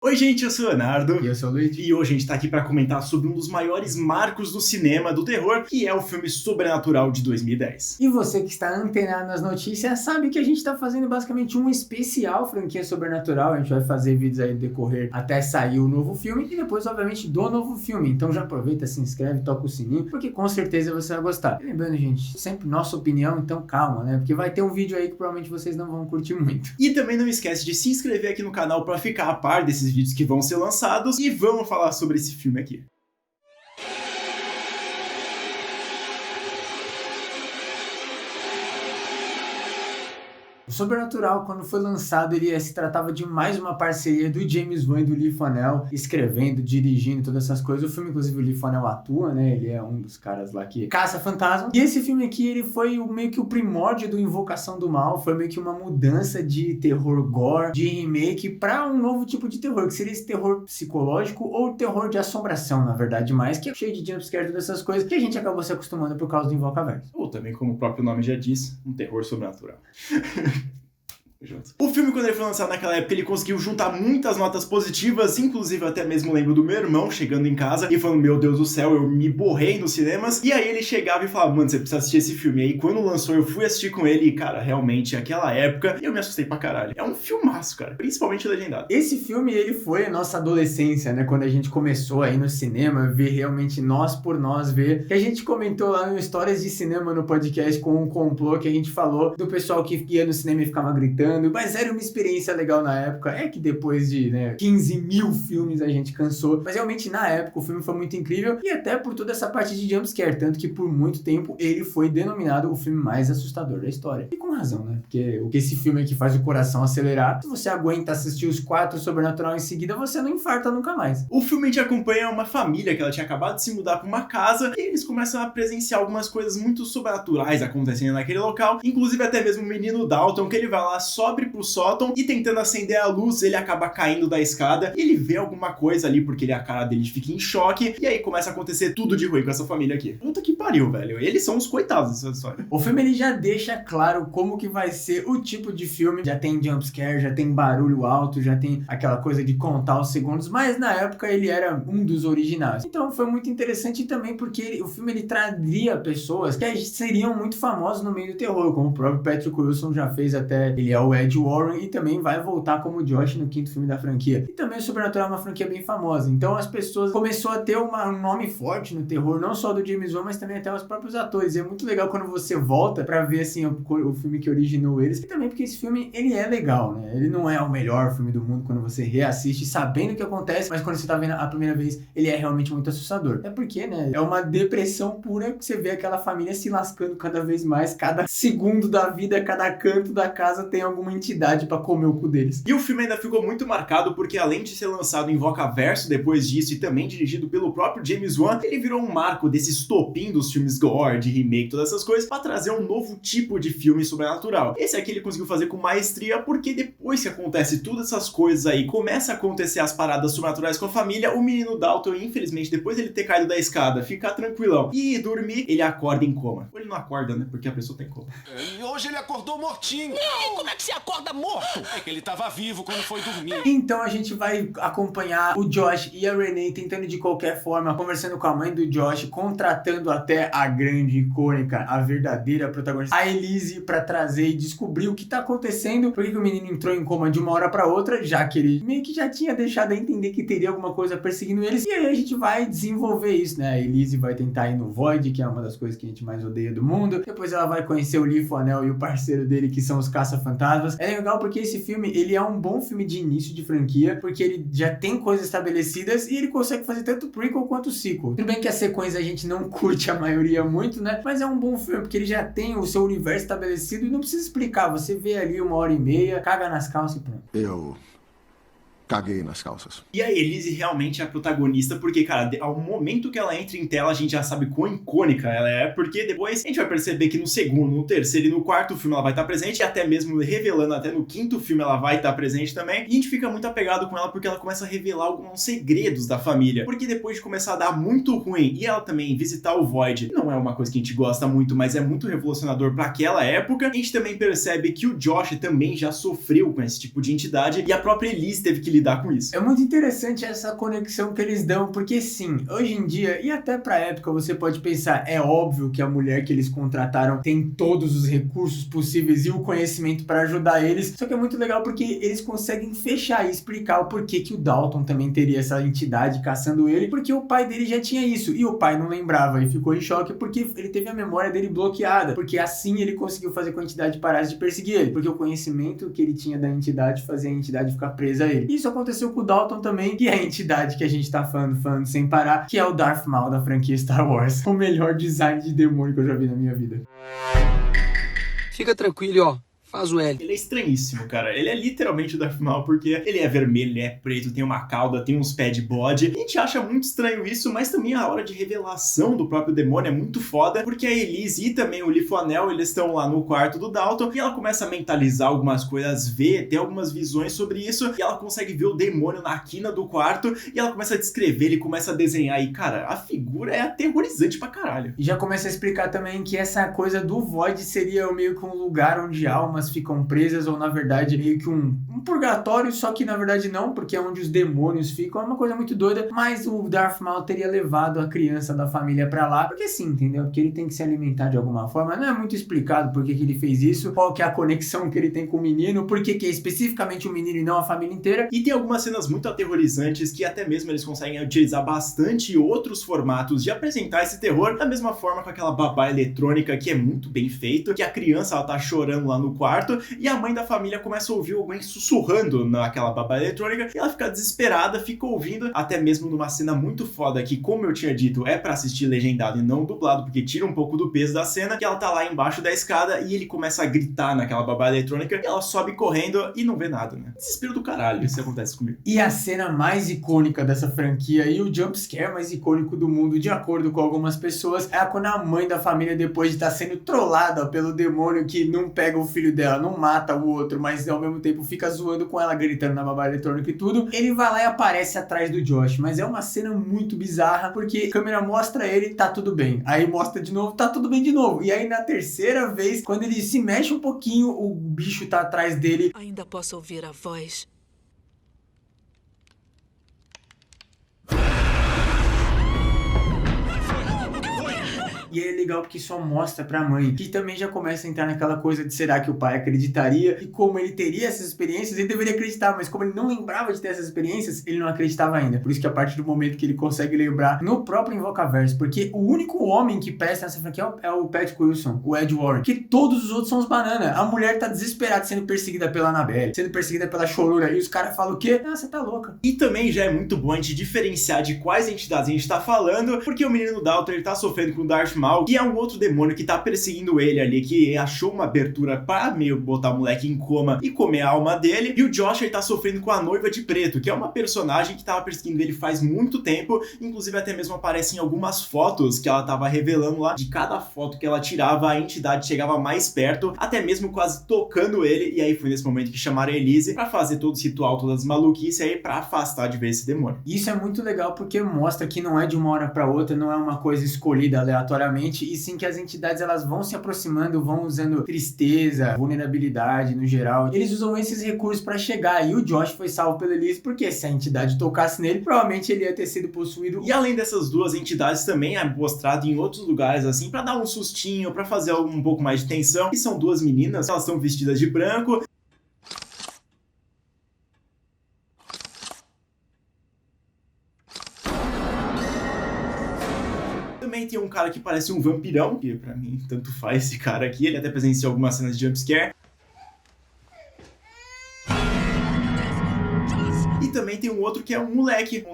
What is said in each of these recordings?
Oi gente, eu sou o Leonardo. E eu sou o Luiz. E hoje a gente tá aqui pra comentar sobre um dos maiores marcos do cinema do terror, que é o filme Sobrenatural de 2010. E você que está antenado nas notícias sabe que a gente tá fazendo basicamente um especial franquia Sobrenatural. A gente vai fazer vídeos aí no decorrer até sair o novo filme e depois, obviamente, do novo filme. Então já aproveita, se inscreve, toca o sininho, porque com certeza você vai gostar. E lembrando, gente, sempre nossa opinião, então calma, né? Porque vai ter um vídeo aí que provavelmente vocês não vão curtir muito. E também não esquece de se inscrever aqui no canal pra ficar a par desses vídeos que vão ser lançados e vamos falar sobre esse filme aqui. O Sobrenatural, quando foi lançado, ele se tratava de mais uma parceria do James Wan e do Lee Funnell, escrevendo, dirigindo, todas essas coisas. O filme, inclusive, o Lee Funnell atua, né? Ele é um dos caras lá que caça fantasmas. E esse filme aqui, ele foi meio que o primórdio do Invocação do Mal, foi meio que uma mudança de terror gore, de remake, pra um novo tipo de terror, que seria esse terror psicológico ou terror de assombração, na verdade, mais, que é cheio de jumpscare, todas essas coisas, que a gente acabou se acostumando por causa do Invocaverso. Ou também, como o próprio nome já diz, um terror sobrenatural. O filme, quando ele foi lançado naquela época, ele conseguiu juntar muitas notas positivas, inclusive eu até mesmo lembro do meu irmão chegando em casa e falando, meu Deus do céu, eu me borrei nos cinemas. E aí ele chegava e falava, mano, você precisa assistir esse filme. E aí quando lançou, eu fui assistir com ele e, cara, realmente, aquela época, eu me assustei pra caralho. É um filmaço, cara, principalmente legendado. Esse filme, ele foi a nossa adolescência, né? Quando a gente começou aí no cinema, ver realmente nós por nós, ver. Que a gente comentou lá no Histórias de Cinema no podcast com um complô que a gente falou do pessoal que ia no cinema e ficava gritando. Mas era uma experiência legal na época. É que depois de 15 mil filmes a gente cansou. Mas realmente na época o filme foi muito incrível. E até por toda essa parte de jumpscare. Tanto que por muito tempo ele foi denominado o filme mais assustador da história. E com razão, né? Porque o que esse filme aqui faz o coração acelerar. Se você aguenta assistir os 4 Sobrenatural em seguida, você não infarta nunca mais. O filme a gente acompanha uma família que ela tinha acabado de se mudar pra uma casa. E eles começam a presenciar algumas coisas muito sobrenaturais acontecendo naquele local. Inclusive até mesmo o menino Dalton, que ele vai lá, sobe pro sótão e tentando acender a luz, ele acaba caindo da escada e ele vê alguma coisa ali, porque a cara dele fica em choque, e aí começa a acontecer tudo de ruim com essa família aqui. Puta que pariu, velho. Eles são os coitados dessa história. O filme ele já deixa claro como que vai ser o tipo de filme. Já tem jumpscare, já tem barulho alto, já tem aquela coisa de contar os segundos, mas na época ele era um dos originais. Então foi muito interessante também porque o filme ele traria pessoas que seriam muito famosas no meio do terror, como o próprio Patrick Wilson já fez até, ele é o Ed Warren e também vai voltar como Josh no 5º filme da franquia. E também o Sobrenatural é uma franquia bem famosa. Então as pessoas começou a ter um nome forte no terror, não só do James Wan, mas também até os próprios atores. E é muito legal quando você volta pra ver assim o filme que originou eles. E também porque esse filme, ele é legal, né? Ele não é o melhor filme do mundo quando você reassiste sabendo o que acontece, mas quando você tá vendo a primeira vez, ele é realmente muito assustador. É porque, né? É uma depressão pura que você vê aquela família se lascando cada vez mais, cada segundo da vida, cada canto da casa tem alguma entidade pra comer o cu deles. E o filme ainda ficou muito marcado porque além de ser lançado em Invocaverso depois disso e também dirigido pelo próprio James Wan, ele virou um marco desse estopim dos filmes gore, de remake, todas essas coisas, pra trazer um novo tipo de filme sobrenatural. Esse aqui ele conseguiu fazer com maestria porque depois que acontece todas essas coisas aí, começa a acontecer as paradas sobrenaturais com a família, o menino Dalton, infelizmente, depois de ele ter caído da escada, ficar tranquilão e dormir, ele acorda em coma. Ou ele não acorda, né? Porque a pessoa tem coma. E hoje ele acordou mortinho. Não, como é que você acorda morto? É que ele tava vivo quando foi dormir. Então a gente vai acompanhar o Josh e a Renee tentando de qualquer forma, conversando com a mãe do Josh, contratando até a grande icônica, a verdadeira protagonista, a Elise, pra trazer e descobrir o que tá acontecendo, por que o menino entrou em coma de uma hora pra outra, já que ele meio que já tinha deixado a entender que teria alguma coisa perseguindo eles, e aí a gente vai desenvolver isso, né? A Elise vai tentar ir no Void, que é uma das coisas que a gente mais odeia do mundo, depois ela vai conhecer o Lee Funnell e o parceiro dele, que são os caça-fantasmas. É legal porque esse filme, ele é um bom filme de início de franquia, porque ele já tem coisas estabelecidas e ele consegue fazer tanto prequel quanto sequel. Tudo bem que a sequência a gente não curte a maioria muito, né? Mas é um bom filme, porque ele já tem o seu universo estabelecido e não precisa explicar. Você vê ali 1h30, caga nas calças e pronto. Eu caguei nas calças. E a Elise realmente é a protagonista, porque, cara, ao momento que ela entra em tela, a gente já sabe quão icônica ela é, porque depois a gente vai perceber que no segundo, no terceiro e no quarto filme ela vai estar presente, e até mesmo revelando, até no 5º filme ela vai estar presente também, e a gente fica muito apegado com ela porque ela começa a revelar alguns segredos da família, porque depois de começar a dar muito ruim, e ela também visitar o Void, não é uma coisa que a gente gosta muito, mas é muito revolucionador para aquela época, a gente também percebe que o Josh também já sofreu com esse tipo de entidade, e a própria Elise teve que lidar com isso. É muito interessante essa conexão que eles dão, porque sim, hoje em dia, e até pra época, você pode pensar, é óbvio que a mulher que eles contrataram tem todos os recursos possíveis e o conhecimento pra ajudar eles, só que é muito legal porque eles conseguem fechar e explicar o porquê que o Dalton também teria essa entidade caçando ele, porque o pai dele já tinha isso, e o pai não lembrava e ficou em choque porque ele teve a memória dele bloqueada, porque assim ele conseguiu fazer com que a entidade parasse de perseguir ele, porque o conhecimento que ele tinha da entidade fazia a entidade ficar presa a ele. Isso aconteceu com o Dalton também, que é a entidade que a gente tá falando sem parar, que é o Darth Maul da franquia Star Wars. O melhor design de demônio que eu já vi na minha vida. Fica tranquilo, ó. Faz o L. Ele é estranhíssimo, cara. Ele é literalmente o Darth Maul, porque ele é vermelho, ele é preto, tem uma cauda, tem uns pés de bode. A gente acha muito estranho isso, mas também a hora de revelação do próprio demônio é muito foda, porque a Elise e também o Lifonel, eles estão lá no quarto do Dalton, e ela começa a mentalizar algumas coisas, ver, ter algumas visões sobre isso, e ela consegue ver o demônio na quina do quarto, e ela começa a descrever, ele começa a desenhar, e cara, a figura é aterrorizante pra caralho. E já começa a explicar também que essa coisa do Void seria meio que um lugar onde almas ficam presas, ou na verdade meio que um purgatório, só que na verdade não, porque é onde os demônios ficam, é uma coisa muito doida, mas o Darth Maul teria levado a criança da família pra lá, porque sim, entendeu? Porque ele tem que se alimentar de alguma forma, não é muito explicado por que ele fez isso, qual que é a conexão que ele tem com o menino, por que é especificamente o menino e não a família inteira. E tem algumas cenas muito aterrorizantes que até mesmo eles conseguem utilizar bastante outros formatos de apresentar esse terror, da mesma forma com aquela babá eletrônica que é muito bem feito, que a criança ela tá chorando lá no quarto, e a mãe da família começa a ouvir alguém sussurrando naquela babá eletrônica, e ela fica desesperada, fica ouvindo, até mesmo numa cena muito foda que, como eu tinha dito, é pra assistir legendado e não dublado, porque tira um pouco do peso da cena, que ela tá lá embaixo da escada e ele começa a gritar naquela babá eletrônica, e ela sobe correndo e não vê nada, né? Desespero do caralho, isso acontece comigo. E a cena mais icônica dessa franquia e o jumpscare mais icônico do mundo, de acordo com algumas pessoas, é quando a mãe da família, depois de estar sendo trollada pelo demônio que não pega o filho dela, não mata o outro, mas ao mesmo tempo fica zoando com ela, gritando na babá eletrônica e tudo, ele vai lá e aparece atrás do Josh, mas é uma cena muito bizarra, porque a câmera mostra ele, tá tudo bem, aí mostra de novo, tá tudo bem de novo, e aí na terceira vez, quando ele se mexe um pouquinho, o bicho tá atrás dele. Ainda posso ouvir a voz. E é legal porque só mostra pra mãe, que também já começa a entrar naquela coisa de será que o pai acreditaria, e como ele teria essas experiências, ele deveria acreditar, mas como ele não lembrava de ter essas experiências, ele não acreditava ainda. Por isso que a partir do momento que ele consegue lembrar no próprio Invocaverse, porque o único homem que presta nessa franquia é o Patrick Wilson, o Ed Warren, que todos os outros são os banana. A mulher tá desesperada sendo perseguida pela Annabelle, sendo perseguida pela Chorura, e os caras falam o quê? Ah, você tá louca. E também já é muito bom a gente diferenciar de quais entidades a gente tá falando, porque o menino Dalton, ele tá sofrendo com o Darth Maul, que é um outro demônio que tá perseguindo ele ali, que achou uma abertura pra meio botar o moleque em coma e comer a alma dele, e o Josh, ele tá sofrendo com a Noiva de Preto, que é uma personagem que tava perseguindo ele faz muito tempo, inclusive até mesmo aparecem algumas fotos que ela tava revelando lá, de cada foto que ela tirava, a entidade chegava mais perto, até mesmo quase tocando ele, e aí foi nesse momento que chamaram a Elise pra fazer todo esse ritual, todas as maluquices aí, pra afastar de ver esse demônio. Isso é muito legal porque mostra que não é de uma hora pra outra, não é uma coisa escolhida aleatoriamente, e sim que as entidades elas vão se aproximando, vão usando tristeza, vulnerabilidade no geral. Eles usam esses recursos pra chegar, e o Josh foi salvo pela Elise porque se a entidade tocasse nele, provavelmente ele ia ter sido possuído. E além dessas duas entidades também é mostrado em outros lugares assim, pra dar um sustinho, pra fazer um pouco mais de tensão, e são duas meninas, elas estão vestidas de branco. Também tem um cara que parece um vampirão, que pra mim tanto faz esse cara aqui, ele até presenciou algumas cenas de jumpscare. E também tem um outro que é um moleque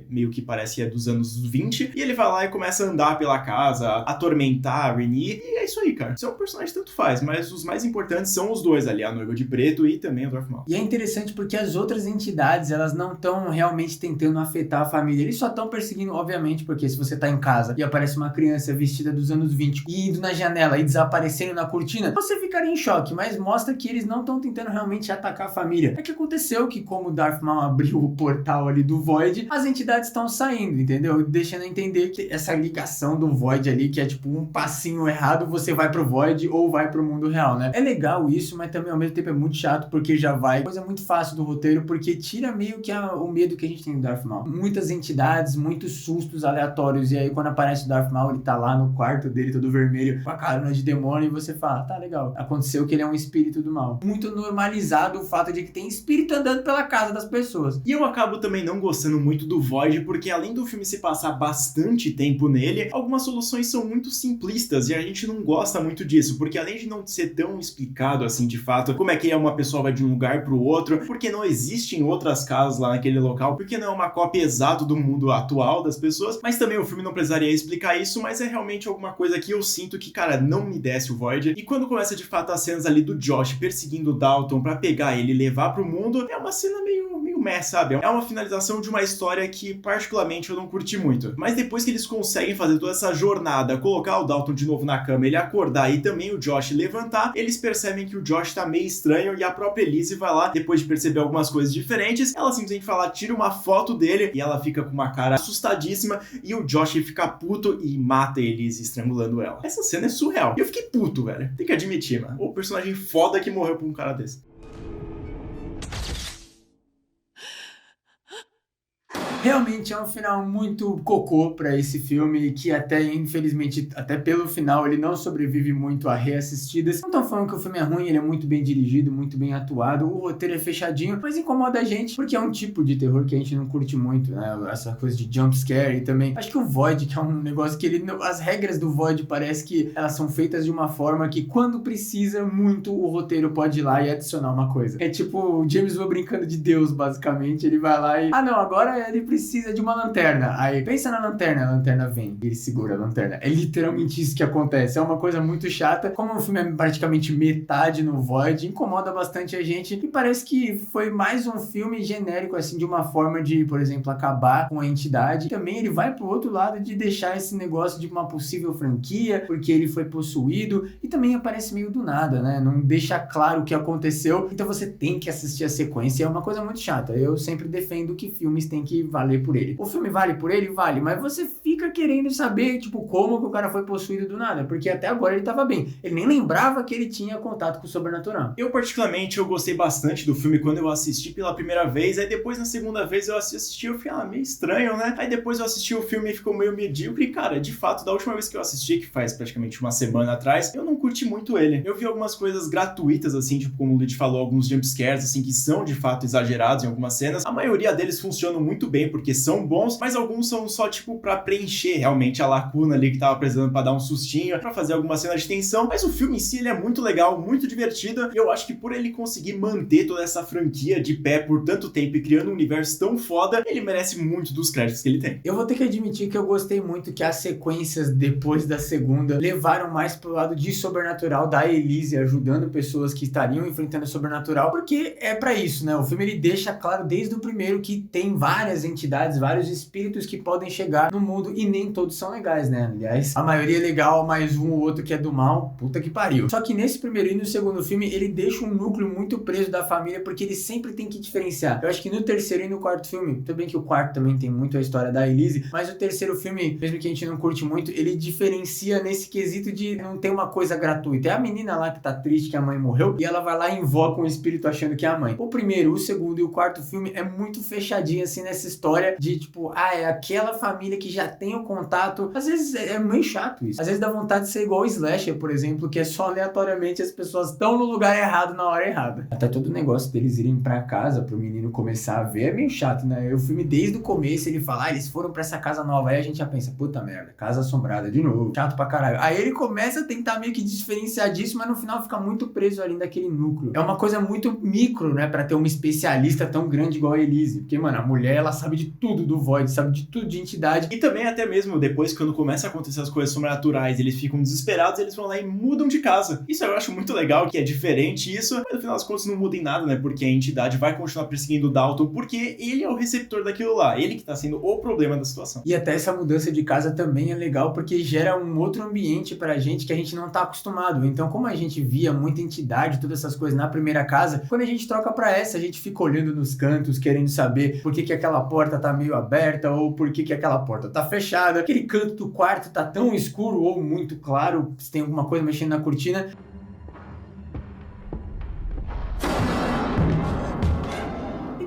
meio que parece que é dos anos 20, e ele vai lá e começa a andar pela casa, atormentar a Renée, e é isso aí, cara. Isso é um personagem tanto faz, mas os mais importantes são os dois ali, a Noiva de Preto e também o Darth Maul. E é interessante porque as outras entidades, elas não estão realmente tentando afetar a família, eles só estão perseguindo, obviamente, porque se você tá em casa e aparece uma criança vestida dos anos 20 e indo na janela e desaparecendo na cortina, você ficaria em choque, mas mostra que eles não estão tentando realmente atacar a família. É que aconteceu que como o Darth Maul abriu o portal ali do Void, as entidades estão saindo, entendeu? Deixando a entender que essa ligação do Void ali, que é tipo um passinho errado, você vai pro Void ou vai pro mundo real, né? É legal isso, mas também ao mesmo tempo é muito chato, porque já vai coisa muito fácil do roteiro, porque tira meio que o medo que a gente tem do Darth Maul. Muitas entidades, muitos sustos aleatórios, e aí quando aparece o Darth Maul, ele tá lá no quarto dele todo vermelho, com a carona de demônio, e você fala, tá legal, aconteceu que ele é um espírito do mal. Muito normalizado o fato de que tem espírito andando pela casa das pessoas. E eu acabo também não gostando muito do Void, porque além do filme se passar bastante tempo nele, algumas soluções são muito simplistas, e a gente não gosta muito disso, porque além de não ser tão explicado assim de fato, como é que uma pessoa vai de um lugar pro outro, porque não existem outras casas lá naquele local, porque não é uma cópia exata do mundo atual das pessoas, mas também o filme não precisaria explicar isso, mas é realmente alguma coisa que eu sinto que, cara, não me desce o Void. E quando começa de fato as cenas ali do Josh perseguindo o Dalton pra pegar ele e levar pro mundo, é uma cena meio meh, sabe? É uma finalização de uma história que particularmente eu não curti muito. Mas depois que eles conseguem fazer toda essa jornada, colocar o Dalton de novo na cama, ele acordar e também o Josh levantar, eles percebem que o Josh tá meio estranho e a própria Elise vai lá, depois de perceber algumas coisas diferentes, ela simplesmente fala, tira uma foto dele e ela fica com uma cara assustadíssima e o Josh fica puto e mata a Elise estrangulando ela. Essa cena é surreal. E eu fiquei puto, velho. Tem que admitir, mano. O personagem foda que morreu por um cara desse. Realmente é um final muito cocô pra esse filme, que até, infelizmente, até pelo final, ele não sobrevive muito a reassistidas. Não estão falando que o filme é ruim, ele é muito bem dirigido, muito bem atuado, o roteiro é fechadinho, mas incomoda a gente, porque é um tipo de terror que a gente não curte muito, né? Essa coisa de jumpscare e também. Acho que o Void, que é um negócio que ele... As regras do Void parece que elas são feitas de uma forma que, quando precisa muito, o roteiro pode ir lá e adicionar uma coisa. É tipo o James Wan brincando de Deus, basicamente. Ele vai lá e... Ah, não, agora ele precisa de uma lanterna. Aí, pensa na lanterna, a lanterna vem. Ele segura a lanterna. É literalmente isso que acontece. É uma coisa muito chata. Como o filme é praticamente metade no Void, incomoda bastante a gente. E parece que foi mais um filme genérico, assim, de uma forma de, por exemplo, acabar com a entidade. Também ele vai pro outro lado de deixar esse negócio de uma possível franquia, porque ele foi possuído. E também aparece meio do nada, né? Não deixa claro o que aconteceu. Então você tem que assistir a sequência. É uma coisa muito chata. Eu sempre defendo que filmes têm que valer por ele. O filme vale por ele? Vale, mas você fica querendo saber, tipo, como que o cara foi possuído do nada, porque até agora ele tava bem. Ele nem lembrava que ele tinha contato com o sobrenatural. Eu, particularmente, eu gostei bastante do filme quando eu assisti pela primeira vez, aí depois, na segunda vez, eu assisti, eu fiquei, meio estranho, né? Aí depois eu assisti o filme e ficou meio medíocre, e, cara, de fato, da última vez que eu assisti, que faz praticamente uma semana atrás, eu não curti muito ele. Eu vi algumas coisas gratuitas, assim, tipo, como o Luigi falou, alguns jumpscares, assim, que são, de fato, exagerados em algumas cenas. A maioria deles funcionam muito bem, porque são bons, mas alguns são só, tipo, pra preencher realmente a lacuna ali que tava precisando pra dar um sustinho, pra fazer alguma cena de tensão, mas o filme em si, ele é muito legal, muito divertido, e eu acho que por ele conseguir manter toda essa franquia de pé por tanto tempo e criando um universo tão foda, ele merece muito dos créditos que ele tem. Eu vou ter que admitir que eu gostei muito que as sequências depois da segunda levaram mais pro lado de sobrenatural da Elise, ajudando pessoas que estariam enfrentando o sobrenatural, porque é pra isso, né? O filme, ele deixa claro desde o primeiro que tem várias entidades, vários espíritos que podem chegar no mundo e nem todos são legais, né? Aliás, a maioria é legal, mas um ou outro que é do mal, puta que pariu. Só que nesse primeiro e no segundo filme, ele deixa um núcleo muito preso da família, porque ele sempre tem que diferenciar. Eu acho que no terceiro e no quarto filme, tudo bem que o quarto também tem muito a história da Elise, mas o terceiro filme, mesmo que a gente não curte muito, ele diferencia nesse quesito de não ter uma coisa gratuita. É a menina lá que tá triste que a mãe morreu, e ela vai lá e invoca um espírito achando que é a mãe. O primeiro, o segundo e o quarto filme é muito fechadinho, assim, nessa história de, tipo, é aquela família que já tem o contato. Às vezes é meio chato isso. Às vezes dá vontade de ser igual o Slasher, por exemplo, que é só aleatoriamente as pessoas estão no lugar errado na hora errada. Até todo o negócio deles irem pra casa pro menino começar a ver é meio chato, né? O filme, desde o começo, ele fala, eles foram pra essa casa nova. Aí a gente já pensa, puta merda, casa assombrada de novo. Chato pra caralho. Aí ele começa a tentar meio que diferenciar disso, mas no final fica muito preso ali naquele núcleo. É uma coisa muito micro, né? Pra ter uma especialista tão grande igual a Elise. Porque, mano, a mulher, ela sabe de tudo do Void, sabe de tudo de entidade. E também até mesmo depois, quando começa a acontecer as coisas sobrenaturais, eles ficam desesperados, eles vão lá e mudam de casa. Isso eu acho muito legal, que é diferente isso, mas no final das contas não muda em nada, né? Porque a entidade vai continuar perseguindo o Dalton, porque ele é o receptor daquilo lá, ele que tá sendo o problema da situação. E até essa mudança de casa também é legal, porque gera um outro ambiente pra gente que a gente não tá acostumado. Então, como a gente via muita entidade, todas essas coisas na primeira casa, quando a gente troca pra essa, a gente fica olhando nos cantos, querendo saber por que aquela porta tá meio aberta, ou por que aquela porta tá fechada, aquele canto do quarto tá tão escuro ou muito claro, se tem alguma coisa mexendo na cortina.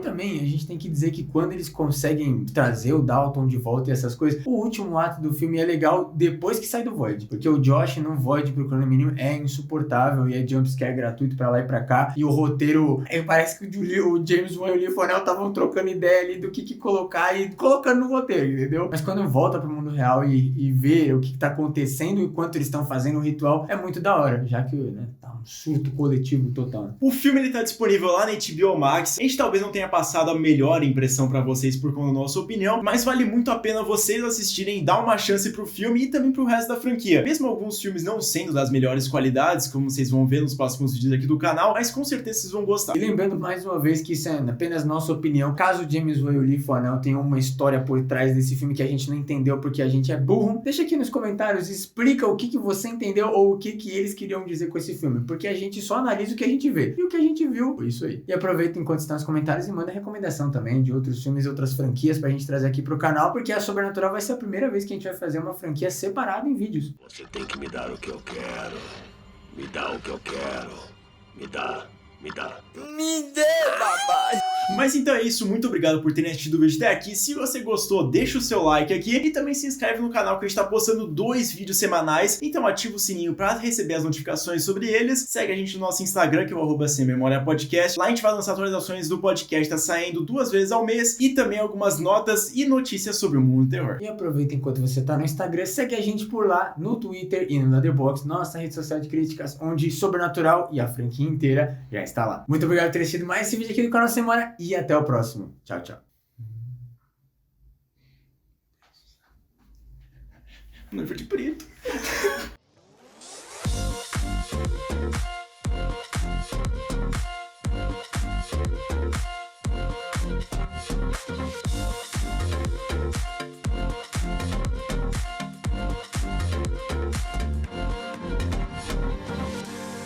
Também a gente tem que dizer que quando eles conseguem trazer o Dalton de volta e essas coisas, o último ato do filme é legal depois que sai do Void, porque o Josh no Void procurando o menino é insuportável e é jumpscare gratuito pra lá e pra cá, e o roteiro, parece que o James Wan e o Lee Fonel estavam trocando ideia ali do que colocar e colocando no roteiro, entendeu? Mas quando volta pro mundo real e vê o que tá acontecendo enquanto eles estão fazendo o ritual, é muito da hora, já que, né, tá um surto coletivo total. O filme ele tá disponível lá na HBO Max. A gente talvez não tenha passado a melhor impressão pra vocês por conta da nossa opinião, mas vale muito a pena vocês assistirem e dar uma chance pro filme e também pro resto da franquia. Mesmo alguns filmes não sendo das melhores qualidades, como vocês vão ver nos próximos vídeos aqui do canal, mas com certeza vocês vão gostar. E lembrando mais uma vez que isso é apenas nossa opinião. Caso James Wan e o Lee Fonel tenham uma história por trás desse filme que a gente não entendeu porque a gente é burro, deixa aqui nos comentários, explica o que você entendeu ou o que eles queriam dizer com esse filme, porque a gente só analisa o que a gente vê. E o que a gente viu foi isso aí. E aproveita enquanto está nos comentários e manda recomendação também de outros filmes e outras franquias pra gente trazer aqui pro canal, porque a Sobrenatural vai ser a primeira vez que a gente vai fazer uma franquia separada em vídeos. Você tem que me dar o que eu quero. Me dá o que eu quero. Me dá. Me dê, papai! Mas então é isso, muito obrigado por terem assistido o vídeo até aqui. Se você gostou, deixa o seu like aqui e também se inscreve no canal que a gente tá postando 2 vídeos semanais. Então ativa o sininho pra receber as notificações sobre eles. Segue a gente no nosso Instagram, que é o @SemMemoriaPodcast. Lá a gente vai lançar atualizações do podcast, tá saindo 2 vezes ao mês, e também algumas notas e notícias sobre o mundo do terror. E aproveita enquanto você tá no Instagram, segue a gente por lá, no Twitter e no Letterboxd, nossa rede social de críticas, onde Sobrenatural e a franquia inteira já está lá. Muito obrigado por ter assistido mais esse vídeo aqui do canal Semana e até o próximo. Tchau, tchau. Noiva de preto.